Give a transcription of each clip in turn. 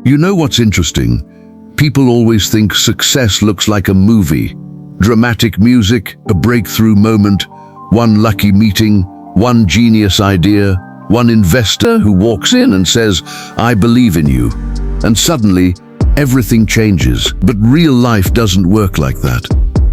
You know what's interesting? People always think success looks like a movie. Dramatic music, a breakthrough moment, one lucky meeting, one genius idea, one investor who walks in and says, "I believe in you." And suddenly, everything changes. But real life doesn't work like that.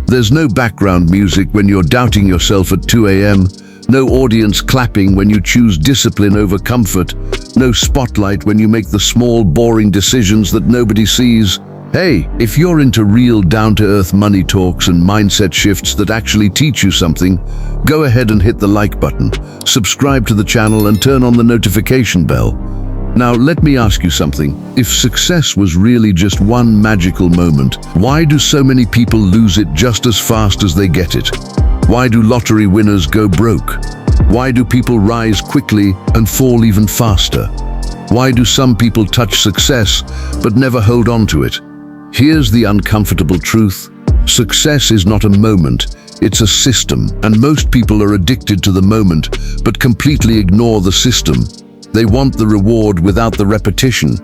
There's no background music when you're doubting yourself at 2 a.m., no audience clapping when you choose discipline over comfort, no spotlight when you make the small, boring decisions that nobody sees. Hey, if you're into real down-to-earth money talks and mindset shifts that actually teach you something, go ahead and hit the like button, subscribe to the channel and turn on the notification bell. Now, let me ask you something. If success was really just one magical moment, why do so many people lose it just as fast as they get it? Why do lottery winners go broke? Why do people rise quickly and fall even faster? Why do some people touch success but never hold on to it? Here's the uncomfortable truth. Success is not a moment, it's a system, and most people are addicted to the moment but completely ignore the system. They want the reward without the repetition,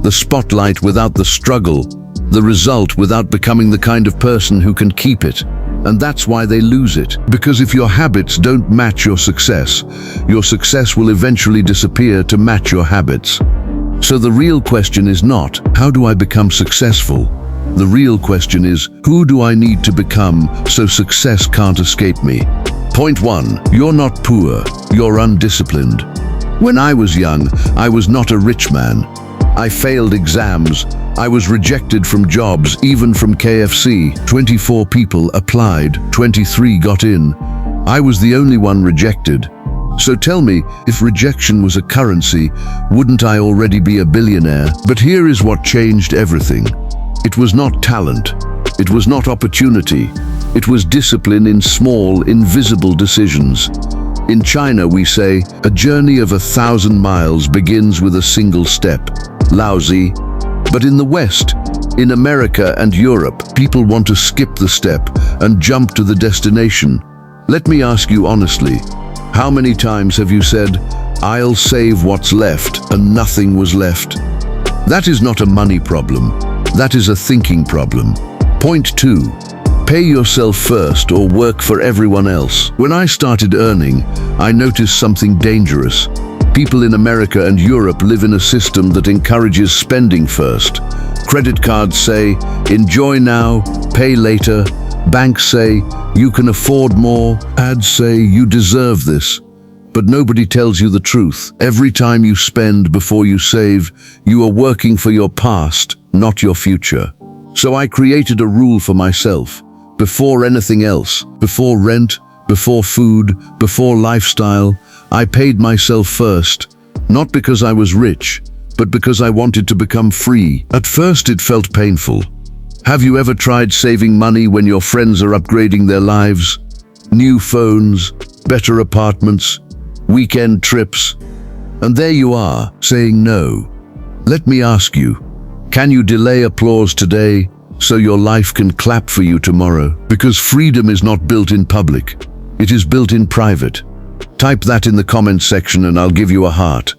the spotlight without the struggle, the result without becoming the kind of person who can keep it. And that's why they lose it. Because if your habits don't match your success will eventually disappear to match your habits. So the real question is not, how do I become successful? The real question is, who do I need to become so success can't escape me? Point 1. You're not poor, you're undisciplined. When I was young, I was not a rich man. I failed exams. I was rejected from jobs, even from KFC. 24 people applied, 23 got in. I was the only one rejected. So tell me, if rejection was a currency, wouldn't I already be a billionaire? But here is what changed everything. It was not talent. It was not opportunity. It was discipline in small, invisible decisions. In China, we say, a journey of 1,000 miles begins with a single step. Lousy. But in the West, in America and Europe, people want to skip the step and jump to the destination. Let me ask you honestly, how many times have you said, "I'll save what's left," and nothing was left? That is not a money problem. That is a thinking problem. Point 2. Pay yourself first or work for everyone else. When I started earning, I noticed something dangerous. People in America and Europe live in a system that encourages spending first. Credit cards say, "Enjoy now, pay later." Banks say, "You can afford more." Ads say, "You deserve this." But nobody tells you the truth. Every time you spend before you save, you are working for your past, not your future. So I created a rule for myself. Before anything else, before rent, before food, before lifestyle, I paid myself first, not because I was rich, but because I wanted to become free. At first it felt painful. Have you ever tried saving money when your friends are upgrading their lives? New phones, better apartments, weekend trips, and there you are, saying no. Let me ask you, can you delay applause today so your life can clap for you tomorrow? Because freedom is not built in public, it is built in private. Type that in the comments section and I'll give you a heart.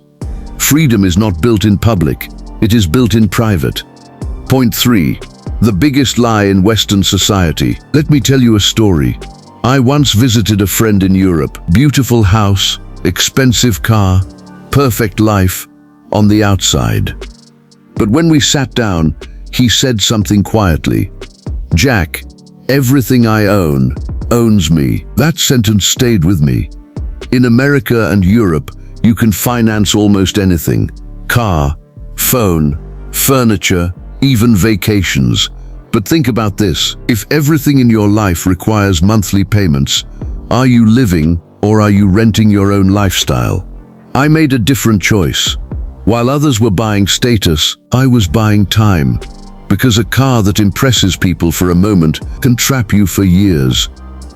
Freedom is not built in public, it is built in private. Point 3. The biggest lie in Western society. Let me tell you a story. I once visited a friend in Europe. Beautiful house, expensive car, perfect life on the outside. But when we sat down, he said something quietly. "Jack, everything I own owns me." That sentence stayed with me. In America and Europe, you can finance almost anything. Car, phone, furniture, even vacations. But think about this. If everything in your life requires monthly payments, are you living or are you renting your own lifestyle? I made a different choice. While others were buying status, I was buying time. Because a car that impresses people for a moment can trap you for years.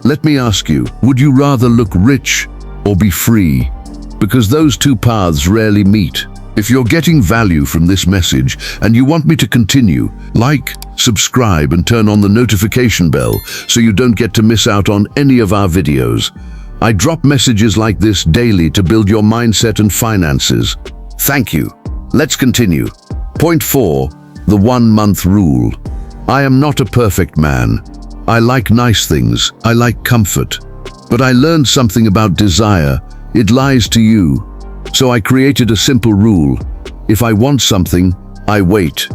Let me ask you, would you rather look rich or be free? Because those two paths rarely meet. If you're getting value from this message and you want me to continue, like, subscribe and turn on the notification bell so you don't get to miss out on any of our videos. I drop messages like this daily to build your mindset and finances. Thank you. Let's continue. Point 4. The 1-month rule. I am not a perfect man. I like nice things. I like comfort. But I learned something about desire. It lies to you. So I created a simple rule. If I want something, I wait.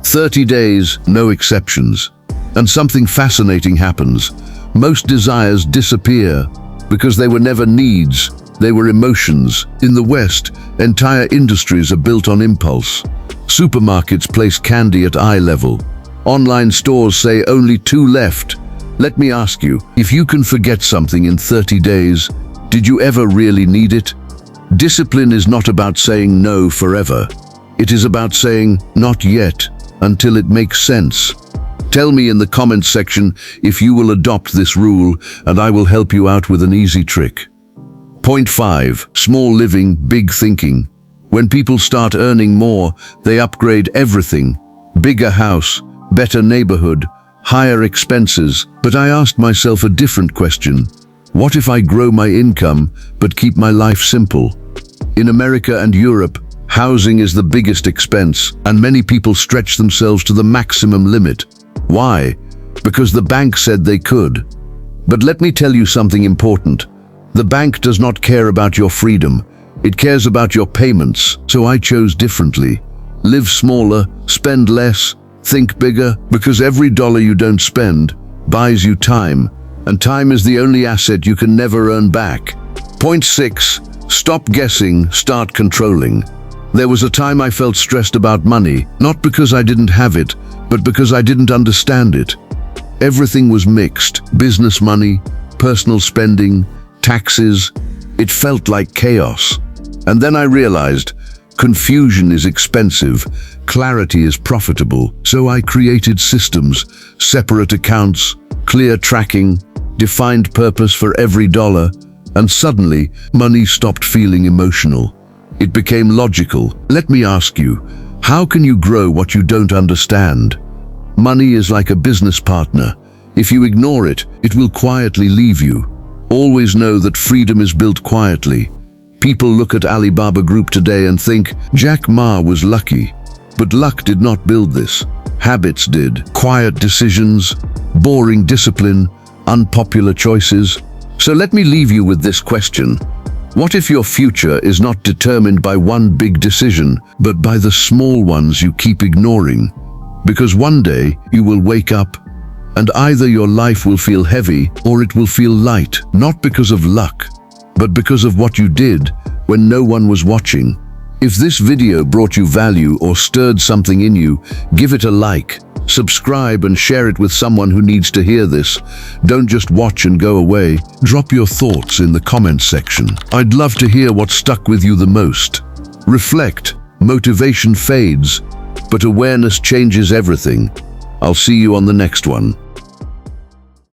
30 days, no exceptions. And something fascinating happens. Most desires disappear because they were never needs, they were emotions. In the West, entire industries are built on impulse. Supermarkets place candy at eye level. Online stores say only 2 left. Let me ask you, if you can forget something in 30 days, did you ever really need it? Discipline is not about saying no forever. It is about saying not yet until it makes sense. Tell me in the comments section if you will adopt this rule, and I will help you out with an easy trick. Point 5. Small living, big thinking. When people start earning more, they upgrade everything. Bigger house, better neighborhood, higher expenses. But I asked myself a different question. What if I grow my income but keep my life simple? In America and Europe, housing is the biggest expense, and many people stretch themselves to the maximum limit. Why? Because the bank said they could. But let me tell you something important. The bank does not care about your freedom. It cares about your payments. So I chose differently. Live smaller, spend less, think bigger, because every dollar you don't spend buys you time, and time is the only asset you can never earn back. Point 6. Stop guessing, start controlling. There was a time I felt stressed about money, not because I didn't have it, but because I didn't understand it. Everything was mixed. Business money, personal spending, taxes. It felt like chaos. And then I realized, confusion is expensive, clarity is profitable. So I created systems, separate accounts, clear tracking, defined purpose for every dollar, and suddenly, money stopped feeling emotional. It became logical. Let me ask you, how can you grow what you don't understand? Money is like a business partner. If you ignore it, it will quietly leave you. Always know that freedom is built quietly. People look at Alibaba Group today and think, Jack Ma was lucky. But luck did not build this. Habits did. Quiet decisions, boring discipline, unpopular choices. So let me leave you with this question. What if your future is not determined by one big decision, but by the small ones you keep ignoring? Because one day you will wake up and either your life will feel heavy or it will feel light, not because of luck, but because of what you did when no one was watching. If this video brought you value or stirred something in you, give it a like, subscribe and share it with someone who needs to hear this. Don't just watch and go away. Drop your thoughts in the comments section. I'd love to hear what stuck with you the most. Reflect. Motivation fades, but awareness changes everything. I'll see you on the next one.